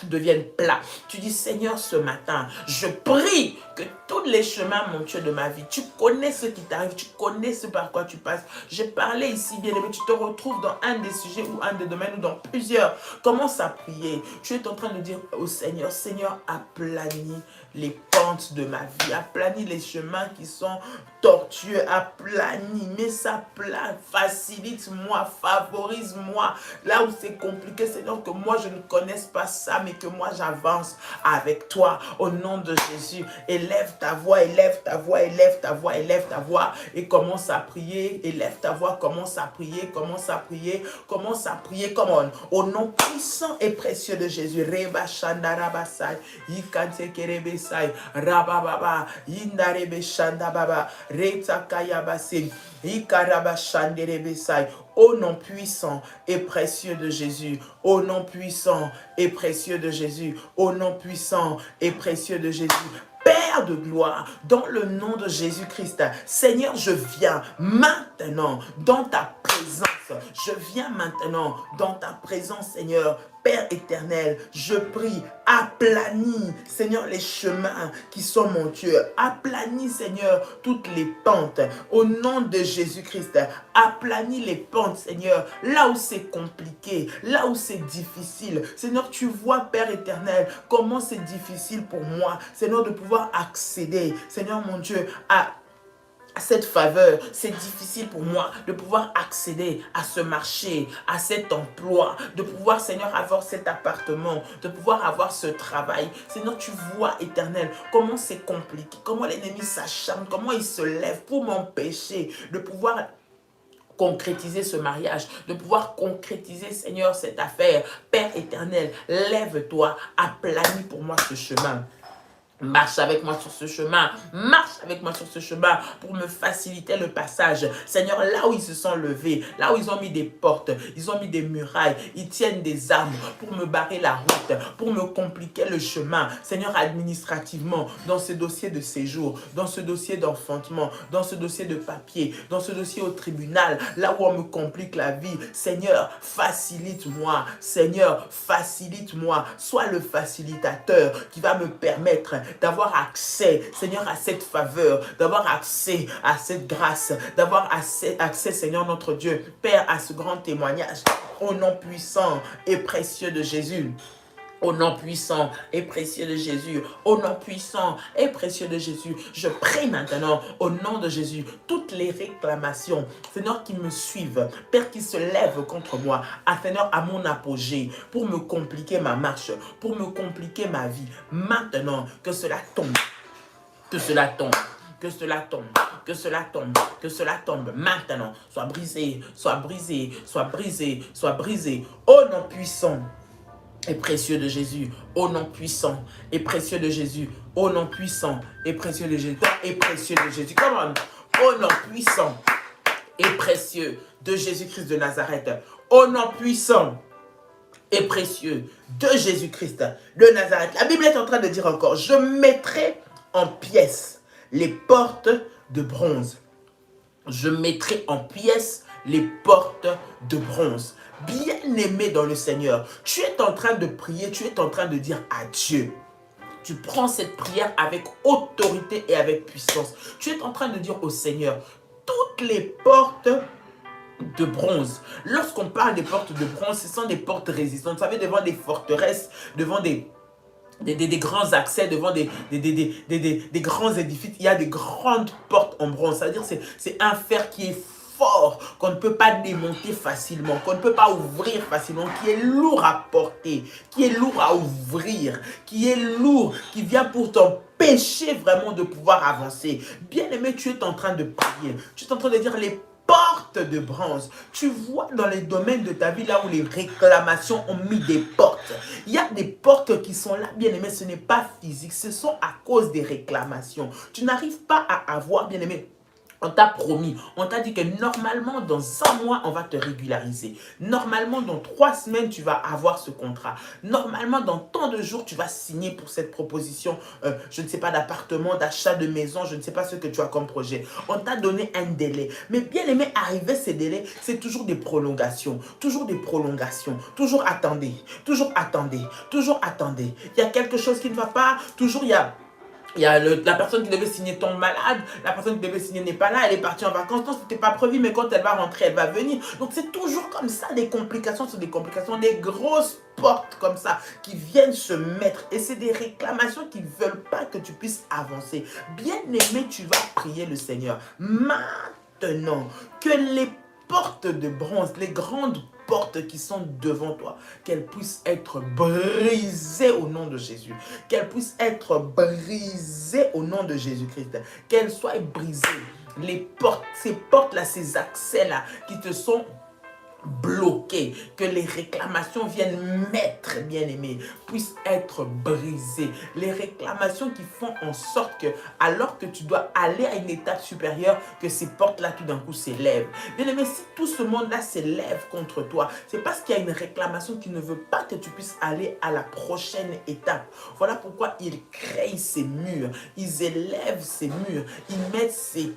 deviennent plats. Tu dis, Seigneur, ce matin, je prie que tous les chemins montueux de ma vie, tu connais ce qui t'arrive, tu connais ce par quoi tu passes. J'ai parlé ici, bien aimé, tu te retrouves dans un des sujets ou un des domaines ou dans plusieurs. Commence à prier. Tu es en train de dire au Seigneur, Seigneur, aplanis les pentes de ma vie, aplanis les chemins qui sont tortueux, aplanis, mets ça plat, facilite-moi, favorise-moi. Là où c'est compliqué, Seigneur, que moi je ne connaisse pas ça, mais que moi j'avance avec toi au nom de Jésus. Élève ta voix, élève ta voix, élève ta voix, élève ta voix et commence à prier. Élève ta voix, commence à prier, commence à prier, commence à prier. Come on. Au nom puissant et précieux de Jésus. Reba Shandarabasai, Yikante Kerebesai, Rabababa, Yindarebe Shandababa, Retakayabase, Ikarabashanderebesai. Au nom puissant et précieux de Jésus, au nom puissant et précieux de Jésus, au nom puissant et précieux de Jésus. Père de gloire, dans le nom de Jésus-Christ, Seigneur, je viens maintenant dans ta présence. Je viens maintenant dans ta présence, Seigneur. Père éternel, je prie, aplanis, Seigneur, les chemins qui sont montueux. Aplanis, Seigneur, toutes les pentes. Au nom de Jésus-Christ, aplanis les pentes, Seigneur, là où c'est compliqué, là où c'est difficile. Seigneur, tu vois, Père éternel, comment c'est difficile pour moi, Seigneur, de pouvoir accéder, Seigneur mon Dieu, à cette faveur. C'est difficile pour moi de pouvoir accéder à ce marché, à cet emploi, de pouvoir, Seigneur, avoir cet appartement, de pouvoir avoir ce travail. Seigneur, tu vois, éternel, comment c'est compliqué, comment l'ennemi s'acharne, comment il se lève pour m'empêcher de pouvoir concrétiser ce mariage, de pouvoir concrétiser, Seigneur, cette affaire. Père éternel, lève-toi, aplanis pour moi ce chemin. Marche avec moi sur ce chemin, marche avec moi sur ce chemin pour me faciliter le passage. Seigneur, là où ils se sont levés, là où ils ont mis des portes, ils ont mis des murailles, ils tiennent des armes pour me barrer la route, pour me compliquer le chemin. Seigneur, administrativement, dans ce dossier de séjour, dans ce dossier d'enfantement, dans ce dossier de papier, dans ce dossier au tribunal, là où on me complique la vie. Seigneur, facilite-moi. Seigneur, facilite-moi. Sois le facilitateur qui va me permettre d'avoir accès, Seigneur, à cette faveur, d'avoir accès à cette grâce, d'avoir accès, Seigneur notre Dieu, Père, à ce grand témoignage, au nom puissant et précieux de Jésus. Au nom puissant et précieux de Jésus, au nom puissant et précieux de Jésus, je prie maintenant au nom de Jésus, toutes les réclamations, Seigneur, qui me suivent, Père, qui se lèvent contre moi, Seigneur, à mon apogée, pour me compliquer ma marche, pour me compliquer ma vie, maintenant, que cela tombe, que cela tombe. Que cela tombe, que cela tombe, que cela tombe maintenant. Soit brisé, soit brisé, soit brisé, soit brisé. Au nom puissant et précieux de Jésus, au nom puissant et précieux de Jésus, au nom puissant et précieux de Jésus, et précieux de Jésus. Come on. Au nom puissant et précieux de Jésus-Christ de Nazareth, au nom puissant et précieux de Jésus-Christ de Nazareth. La Bible est en train de dire encore, je mettrai en pièces les portes de bronze. Je mettrai en pièces les portes de bronze. Bien-aimé dans le Seigneur, tu es en train de prier, tu es en train de dire à Dieu. Tu prends cette prière avec autorité et avec puissance. Tu es en train de dire au Seigneur, toutes les portes de bronze. Lorsqu'on parle des portes de bronze, ce sont des portes résistantes. Vous savez, devant des forteresses, devant des grands accès, devant des grands édifices, il y a des grandes portes en bronze. C'est-à-dire que c'est un fer qui est fort, qu'on ne peut pas démonter facilement, qu'on ne peut pas ouvrir facilement, qui est lourd à porter, qui est lourd à ouvrir, qui est lourd, qui vient pour t'empêcher vraiment de pouvoir avancer. Bien-aimé, tu es en train de prier, tu es en train de dire les portes de bronze. Tu vois dans les domaines de ta vie, là où les réclamations ont mis des portes. Il y a des portes qui sont là, bien-aimé, ce n'est pas physique, ce sont à cause des réclamations. Tu n'arrives pas à avoir, bien-aimé, On t'a promis, on t'a dit que normalement, dans un mois, on va te régulariser. Normalement, dans 3 semaines, tu vas avoir ce contrat. Normalement, dans tant de jours, tu vas signer pour cette proposition, je ne sais pas, d'appartement, d'achat de maison, je ne sais pas ce que tu as comme projet. On t'a donné un délai. Mais bien aimé, arriver ces délais, c'est toujours des prolongations. Toujours des prolongations. Toujours attendez. Toujours attendez. Toujours attendez. Il y a quelque chose qui ne va pas. Toujours il y a la personne qui devait signer tombe malade, la personne qui devait signer n'est pas là, elle est partie en vacances, non, c'était pas prévu, mais quand elle va rentrer, elle va venir. Donc c'est toujours comme ça, des complications sur des complications, des grosses portes comme ça qui viennent se mettre. Et c'est des réclamations qui ne veulent pas que tu puisses avancer. Bien aimé, tu vas prier le Seigneur. Maintenant, que les portes de bronze, les grandes portes qui sont devant toi, qu'elles puissent être brisées au nom de Jésus. Qu'elles puissent être brisées au nom de Jésus-Christ. Qu'elles soient brisées. Les portes, ces portes-là, ces accès-là qui te sont bloqués, que les réclamations viennent mettre, bien-aimés, puissent être brisées. Les réclamations qui font en sorte que, alors que tu dois aller à une étape supérieure, que ces portes-là tout d'un coup s'élèvent. Bien-aimé, si tout ce monde-là s'élève contre toi, c'est parce qu'il y a une réclamation qui ne veut pas que tu puisses aller à la prochaine étape. Voilà pourquoi ils créent ces murs, ils élèvent ces murs, ils mettent ces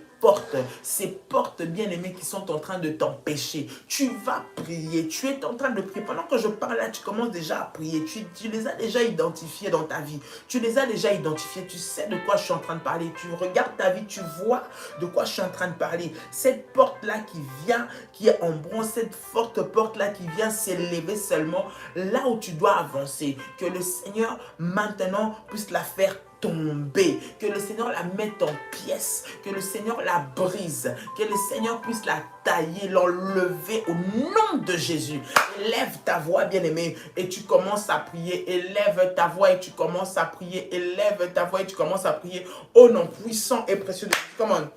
portes bien-aimées qui sont en train de t'empêcher. Tu vas prier, tu es en train de prier. Pendant que je parle là, tu commences déjà à prier. Tu les as déjà identifiés dans ta vie. Tu les as déjà identifiés. Tu sais de quoi je suis en train de parler. Tu regardes ta vie, tu vois de quoi je suis en train de parler. Cette porte-là qui vient, qui est en bronze, cette forte porte-là qui vient s'élever seulement là où tu dois avancer. Que le Seigneur maintenant puisse la faire tomber, que le Seigneur la mette en pièces, que le Seigneur la brise, que le Seigneur puisse la tailler, l'enlever au nom de Jésus. Élève ta voix, bien-aimé, et tu commences à prier. Élève ta voix et tu commences à prier. Élève ta voix et tu commences à prier au nom puissant et précieux de Jésus. Come on.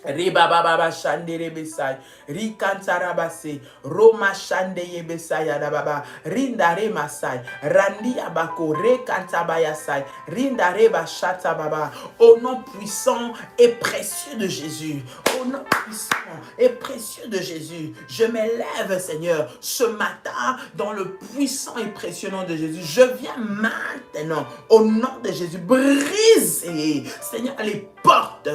Riba baba shande rebesai rikantarabase Roma shande yebesai baba rinda remasai randi abako rekantabayasai rinda reba shata baba. Au nom puissant et précieux de Jésus, au nom puissant et précieux de Jésus, je m'élève, Seigneur, ce matin dans le puissant et précieux nom de Jésus. Je viens maintenant au nom de Jésus briser, Seigneur, les portes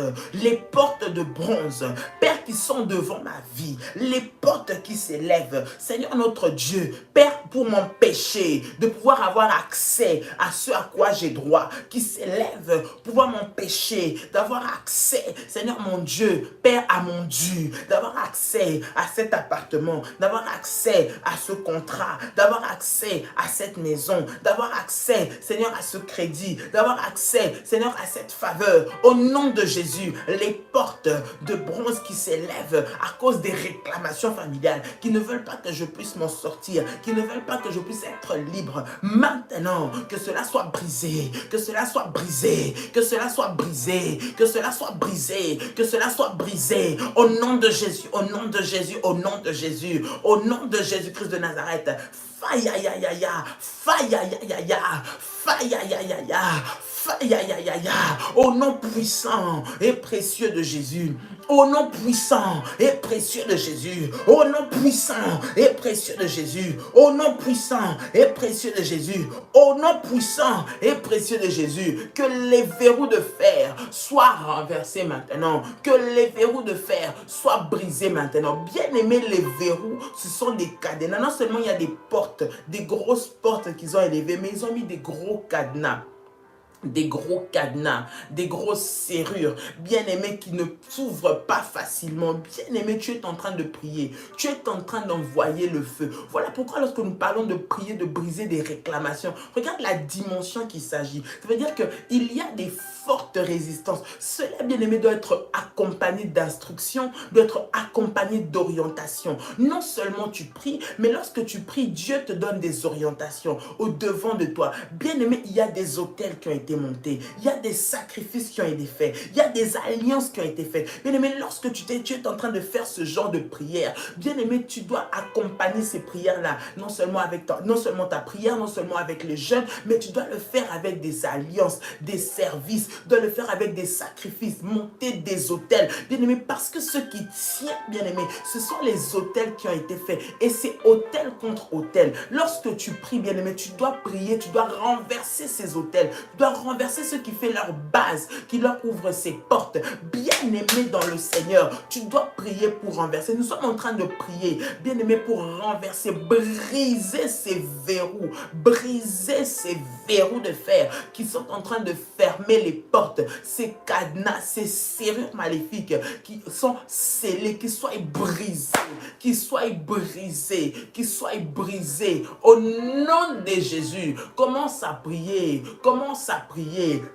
de bronze, Père, qui sont devant ma vie, les portes qui s'élèvent, Seigneur notre Dieu, Père, pour m'empêcher de pouvoir avoir accès à ce à quoi j'ai droit, qui s'élèvent, pouvoir m'empêcher d'avoir accès, Seigneur mon Dieu, Père, à mon dû, d'avoir accès à cet appartement, d'avoir accès à ce contrat, d'avoir accès à cette maison, d'avoir accès, Seigneur, à ce crédit, d'avoir accès, Seigneur, à cette faveur, au nom de Jésus. Les portes de bronze qui s'élèvent à cause des réclamations familiales, qui ne veulent pas que je puisse m'en sortir, qui ne veulent pas que je puisse être libre. Maintenant, que cela soit brisé, que cela soit brisé, que cela soit brisé, que cela soit brisé, que cela soit brisé. Au nom de Jésus, au nom de Jésus, au nom de Jésus, au nom de Jésus-Christ de Nazareth. Faille, aïe, aïe, aïe, faille, aïe, aïe, aïe, faille, aïe, aïe, aïe, faille, aïe, aïe, aïe, au nom puissant et précieux de Jésus, au nom puissant et précieux de Jésus, au nom puissant et précieux de Jésus, au nom puissant et précieux de Jésus, au nom puissant et précieux de Jésus, que les verrous de fer soient renversés maintenant, que les verrous de fer soient brisés maintenant. Bien aimé, les verrous, ce sont des cadenas. Non seulement il y a des portes, des grosses portes qu'ils ont élevées, mais ils ont mis des gros cadenas. Des gros cadenas, des grosses serrures, bien-aimé, qui ne s'ouvrent pas facilement. Bien-aimé, tu es en train de prier, tu es en train d'envoyer le feu. Voilà pourquoi lorsque nous parlons de prier, de briser des réclamations, regarde la dimension qu'il s'agit. Ça veut dire qu'il y a des fortes résistances. Cela, bien-aimé, doit être accompagné d'instructions, doit être accompagné d'orientation. Non seulement tu pries, mais lorsque tu pries, Dieu te donne des orientations au devant de toi. Bien-aimé, il y a des autels qui ont été été montées. Il y a des sacrifices qui ont été faits. Il y a des alliances qui ont été faites. Bien-aimé, lorsque tu es en train de faire ce genre de prière, bien-aimé, tu dois accompagner ces prières-là, non seulement ta prière, non seulement avec les jeunes, mais tu dois le faire avec des alliances, des services, tu dois le faire avec des sacrifices, monter des autels. Bien-aimé, parce que ce qui tient, bien-aimé, ce sont les autels qui ont été faits. Et c'est autel contre autel. Lorsque tu pries, bien-aimé, tu dois prier, tu dois renverser ces autels. Tu dois renverser ce qui fait leur base, qui leur ouvre ses portes. Bien-aimé dans le Seigneur, tu dois prier pour renverser. Nous sommes en train de prier, bien-aimé, pour renverser, briser ces verrous, briser ces verrous de fer qui sont en train de fermer les portes, ces cadenas, ces serrures maléfiques qui sont scellées, qui soient brisées, qui soient brisées, qui soient brisées. Au nom de Jésus, commence à prier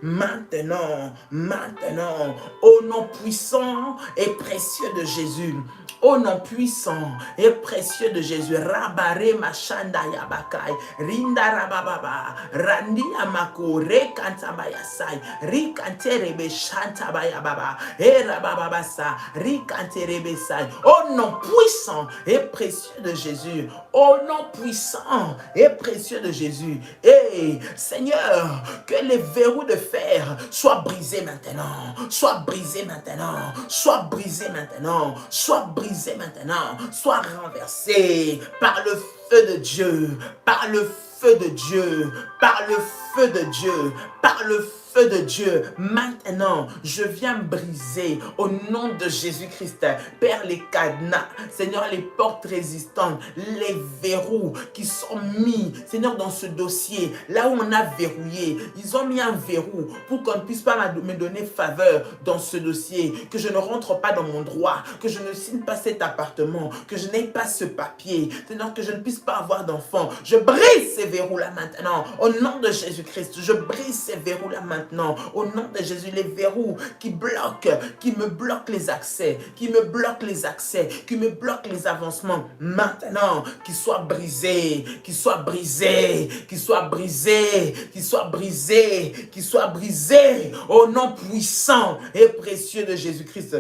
maintenant, maintenant, au nom puissant et précieux de Jésus. Au nom puissant et précieux de Jésus, Rabare Machanda Yabakai, Rinda Rabababa, Randi Amako, Rekantabayasai, Rikanterebe Shantabayababa, Rabababasa, Rikanterebesai. Au nom puissant et précieux de Jésus, au nom puissant et précieux de Jésus, et Seigneur, que les verrous de fer soient brisés maintenant, soient brisés maintenant, soient brisés maintenant, soient brisés maintenant, soient renversés par le feu de Dieu, par le feu de Dieu, par le feu de Dieu, par le feu de Dieu. Maintenant, je viens briser au nom de Jésus-Christ, Père, les cadenas, Seigneur, les portes résistantes, les verrous qui sont mis, Seigneur, dans ce dossier, là où on a verrouillé, ils ont mis un verrou pour qu'on ne puisse pas me donner faveur dans ce dossier, que je ne rentre pas dans mon droit, que je ne signe pas cet appartement, que je n'ai pas ce papier, Seigneur, que je ne puisse pas avoir d'enfant. Je brise ces verrous-là maintenant, au nom de Jésus-Christ, je brise ces verrous-là maintenant, au nom de Jésus, les verrous qui me bloquent les accès, qui me bloquent les accès, qui me bloquent les avancements, maintenant, qu'ils soient brisés, qu'ils soient brisés, qu'ils soient brisés, qu'ils soient brisés, qu'ils soient brisés, au nom puissant et précieux de Jésus-Christ.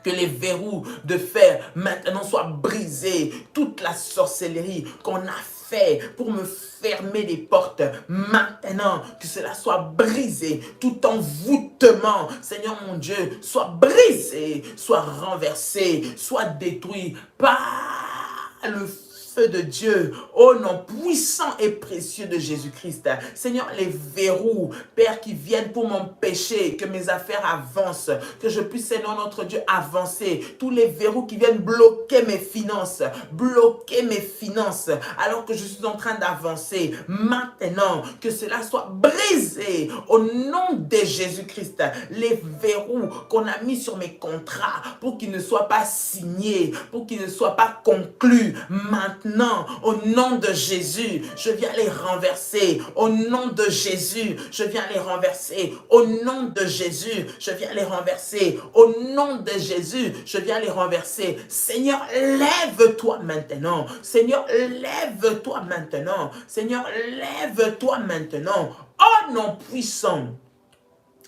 Que les verrous de fer maintenant soient brisés. Toute la sorcellerie qu'on a fait pour me fermer les portes, maintenant que cela soit brisé. Tout envoûtement, Seigneur mon Dieu, soit brisé, soit renversé, soit détruit par le feu de Dieu, au nom puissant et précieux de Jésus-Christ. Seigneur, les verrous, Père, qui viennent pour m'empêcher que mes affaires avancent, que je puisse, Seigneur notre Dieu, avancer. Tous les verrous qui viennent bloquer mes finances, alors que je suis en train d'avancer. Maintenant, que cela soit brisé au nom de Jésus-Christ. Les verrous qu'on a mis sur mes contrats pour qu'ils ne soient pas signés, pour qu'ils ne soient pas conclus. Maintenant, au nom de Jésus, je viens les renverser. Au nom de Jésus, je viens les renverser. Au nom de Jésus, je viens les renverser. Au nom de Jésus, je viens les renverser. Seigneur, lève-toi maintenant. Seigneur, lève-toi maintenant. Seigneur, lève-toi maintenant. Au nom puissant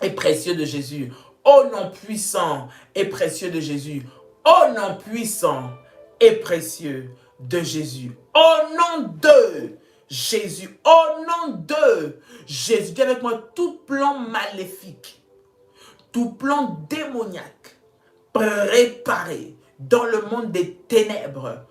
et précieux de Jésus. Au nom puissant et précieux de Jésus. Au nom puissant et précieux de Jésus. Au nom de Jésus. Au nom de Jésus. Dis avec moi, tout plan maléfique, tout plan démoniaque préparé dans le monde des ténèbres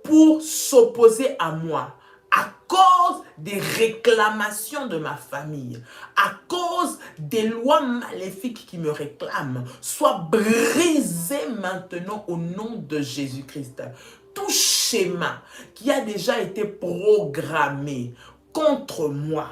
pour s'opposer à moi, à cause des réclamations de ma famille, à cause des lois maléfiques qui me réclament, soit brisé maintenant au nom de Jésus-Christ. Tout schéma qui a déjà été programmé contre moi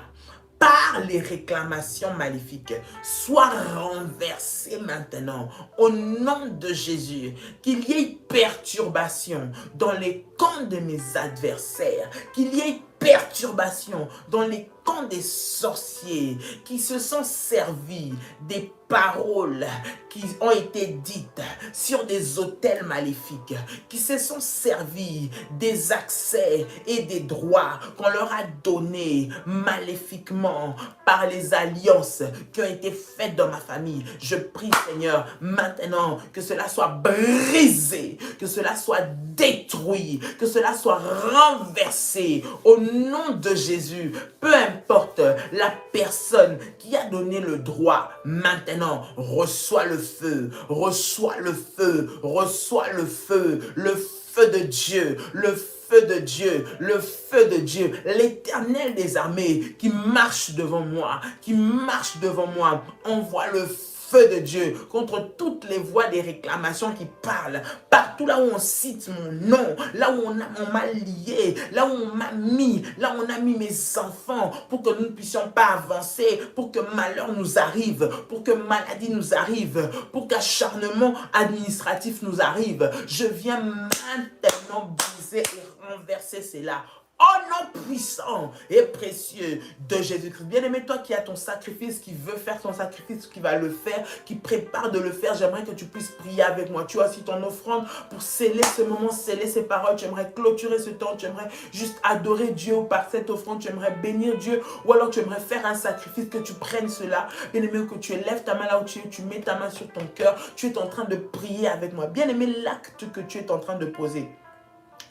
par les réclamations maléfiques soit renversé maintenant au nom de Jésus. Qu'il y ait perturbation dans les camps de mes adversaires, qu'il y ait perturbation dans les camps des sorciers qui se sont servis des paroles qui ont été dites sur des autels maléfiques, qui se sont servis des accès et des droits qu'on leur a donnés maléfiquement par les alliances qui ont été faites dans ma famille. Je prie, Seigneur, maintenant que cela soit brisé, que cela soit détruit, que cela soit renversé au nom de Jésus. Peu importe la personne qui a donné le droit, maintenant reçois le feu, reçois le feu, reçois le feu de Dieu, le feu de Dieu, le feu de Dieu, l'Éternel des armées qui marche devant moi, envoie le feu de Dieu contre toutes les voix des réclamations qui parlent. Partout là où on cite mon nom, là où on m'a lié, là où on m'a mis, là où on a mis mes enfants pour que nous ne puissions pas avancer, pour que malheur nous arrive, pour que maladie nous arrive, pour qu'acharnement administratif nous arrive. Je viens maintenant briser et renverser cela. Au nom puissant et précieux de Jésus-Christ. Bien-aimé, toi qui as ton sacrifice, qui veut faire ton sacrifice, qui va le faire, qui prépare de le faire, j'aimerais que tu puisses prier avec moi. Tu as aussi ton offrande pour sceller ce moment, sceller ces paroles. Tu aimerais clôturer ce temps, tu aimerais juste adorer Dieu par cette offrande, tu aimerais bénir Dieu, ou alors tu aimerais faire un sacrifice, que tu prennes cela. Bien-aimé, que tu élèves ta main là où tu es, tu mets ta main sur ton cœur, tu es en train de prier avec moi. Bien-aimé, l'acte que tu es en train de poser,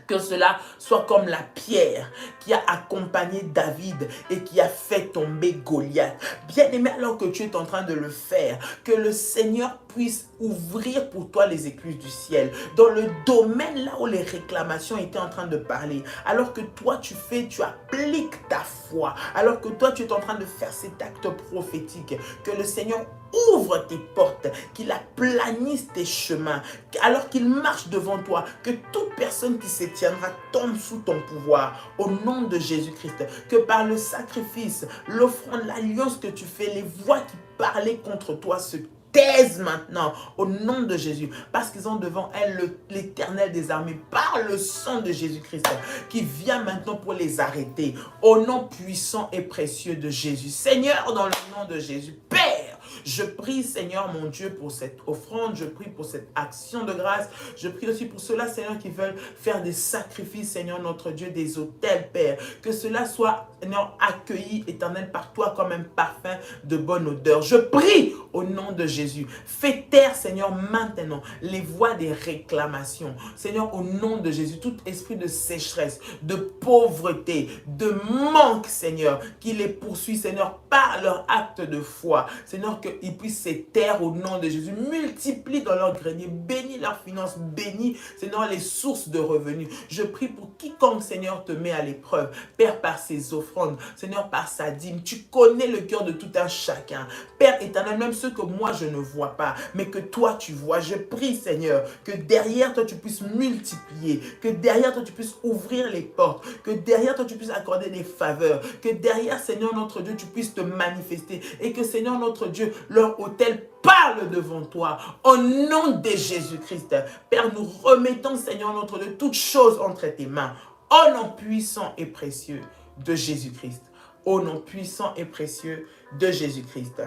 que cela soit comme la pierre qui a accompagné David et qui a fait tomber Goliath. Bien-aimé, alors que tu es en train de le faire, que le Seigneur puisse ouvrir pour toi les écluses du ciel. Dans le domaine là où les réclamations étaient en train de parler, alors que toi tu appliques ta foi, alors que toi tu es en train de faire cet acte prophétique, que le Seigneur ouvre tes portes, qu'il aplanisse tes chemins, alors qu'il marche devant toi, que toute personne qui se tiendra tombe sous ton pouvoir, au nom de Jésus-Christ, que par le sacrifice, l'offrande, l'alliance que tu fais, les voix qui parlaient contre toi se taisent maintenant au nom de Jésus, parce qu'ils ont devant elles l'Éternel des armées, par le sang de Jésus-Christ, qui vient maintenant pour les arrêter, au nom puissant et précieux de Jésus. Seigneur, dans le nom de Jésus, Père, je prie, Seigneur, mon Dieu, pour cette offrande, je prie pour cette action de grâce, je prie aussi pour ceux-là, Seigneur, qui veulent faire des sacrifices, Seigneur, notre Dieu, des autels, Père, que cela soit, Seigneur, accueilli, Éternel, par toi comme un parfum de bonne odeur. Je prie au nom de Jésus, fais taire, Seigneur, maintenant, les voix des réclamations, Seigneur, au nom de Jésus, tout esprit de sécheresse, de pauvreté, de manque, Seigneur, qui les poursuit, Seigneur, par leur acte de foi, Seigneur, qu'ils puissent se taire au nom de Jésus. Multiplie dans leur grenier, bénis leurs finances, bénis, Seigneur, les sources de revenus. Je prie pour quiconque, Seigneur, te met à l'épreuve, Père, par ses offrandes, Seigneur, par sa dîme. Tu connais le cœur de tout un chacun. Père éternel, même ceux que moi je ne vois pas, mais que toi tu vois. Je prie, Seigneur, que derrière toi tu puisses multiplier, que derrière toi tu puisses ouvrir les portes, que derrière toi tu puisses accorder des faveurs, que derrière, Seigneur notre Dieu, tu puisses te manifester et que, Seigneur notre Dieu, leur autel parle devant toi au nom de Jésus-Christ. Père, nous remettons, Seigneur notre Dieu, toutes choses entre tes mains, au nom puissant et précieux de Jésus-Christ. Au nom puissant et précieux de Jésus-Christ.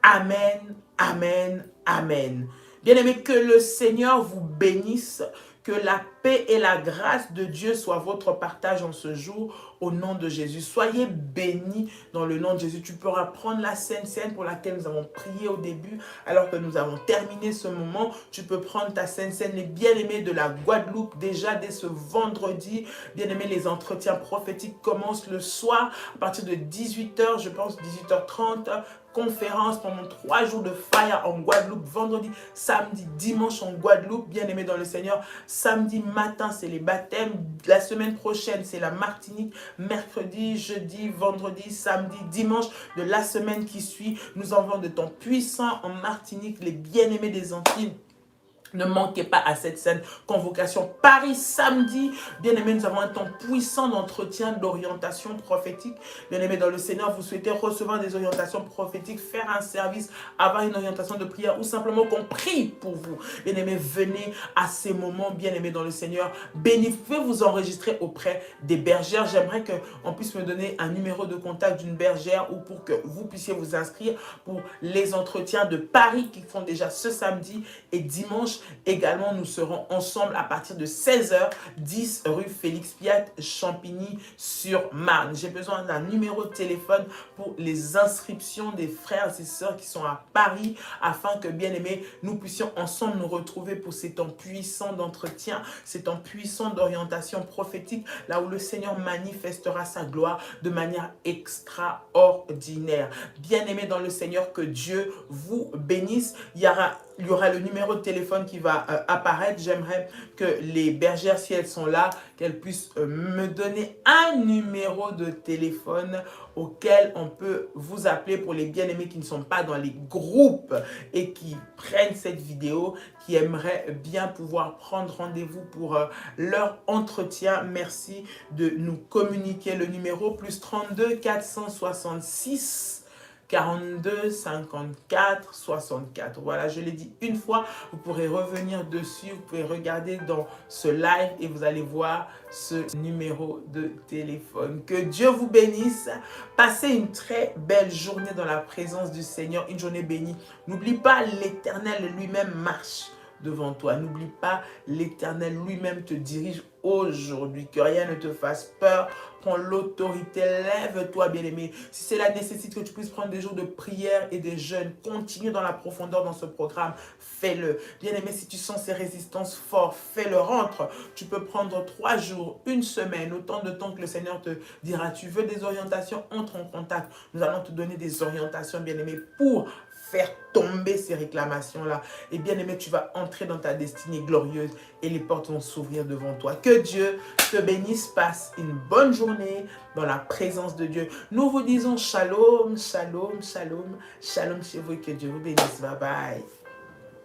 Amen, amen, amen. Bien-aimés, que le Seigneur vous bénisse, que la paix et la grâce de Dieu soient votre partage en ce jour, au nom de Jésus. Soyez bénis dans le nom de Jésus. Tu pourras prendre la Sainte Seine pour laquelle nous avons prié au début, alors que nous avons terminé ce moment. Tu peux prendre ta Sainte Seine. Les bien-aimés de la Guadeloupe, déjà dès ce vendredi, bien-aimés, les entretiens prophétiques commencent le soir, à partir de 18h, je pense 18h30, conférence pendant 3 jours de fire en Guadeloupe, vendredi, samedi, dimanche en Guadeloupe, bien-aimés dans le Seigneur. Samedi matin, c'est les baptêmes. La semaine prochaine, c'est la Martinique. Mercredi, jeudi, vendredi, samedi, dimanche de la semaine qui suit, nous envoyons de temps puissant en Martinique, les bien-aimés des Antilles. Ne manquez pas à cette scène convocation Paris samedi. Bien-aimés, nous avons un temps puissant d'entretien, d'orientation prophétique. Bien-aimés, dans le Seigneur, vous souhaitez recevoir des orientations prophétiques, faire un service, avoir une orientation de prière ou simplement qu'on prie pour vous. Bien-aimés, venez à ces moments, bien-aimés dans le Seigneur. Béni, vous pouvez vous enregistrer auprès des bergères. J'aimerais qu'on puisse me donner un numéro de contact d'une bergère ou pour que vous puissiez vous inscrire pour les entretiens de Paris qui font déjà ce samedi et dimanche. Également, nous serons ensemble à partir de 16h, 10 rue Félix Piat, Champigny-sur-Marne. J'ai besoin d'un numéro de téléphone pour les inscriptions des frères et sœurs qui sont à Paris afin que, bien aimés, nous puissions ensemble nous retrouver pour ces temps puissants d'entretien, ces temps puissants d'orientation prophétique, là où le Seigneur manifestera sa gloire de manière extraordinaire. Bien aimés dans le Seigneur, que Dieu vous bénisse. Il y aura le numéro de téléphone qui va apparaître. J'aimerais que les bergères, si elles sont là, qu'elles puissent me donner un numéro de téléphone auquel on peut vous appeler pour les bien-aimés qui ne sont pas dans les groupes et qui prennent cette vidéo, qui aimeraient bien pouvoir prendre rendez-vous pour leur entretien. Merci de nous communiquer le numéro +32 466 42 54 64. Voilà, je l'ai dit une fois, vous pourrez revenir dessus, vous pouvez regarder dans ce live et vous allez voir ce numéro de téléphone. Que Dieu vous bénisse. Passez une très belle journée dans la présence du Seigneur, une journée bénie. N'oublie pas, l'Éternel lui-même marche devant toi. N'oublie pas, l'Éternel lui-même te dirige aujourd'hui. Que rien ne te fasse peur. Prends l'autorité. Lève-toi, bien-aimé. Si cela nécessite que tu puisses prendre des jours de prière et des jeûnes, continue dans la profondeur dans ce programme. Fais-le. Bien-aimé, si tu sens ces résistances fortes, fais-le. Rentre. Tu peux prendre 3 jours, 1 semaine, autant de temps que le Seigneur te dira. Tu veux des orientations? Entre en contact. Nous allons te donner des orientations, bien-aimé, pour faire tomber ces réclamations-là. Et bien aimé, tu vas entrer dans ta destinée glorieuse et les portes vont s'ouvrir devant toi. Que Dieu te bénisse. Passe une bonne journée dans la présence de Dieu. Nous vous disons shalom, shalom, shalom, shalom chez vous et que Dieu vous bénisse. Bye bye.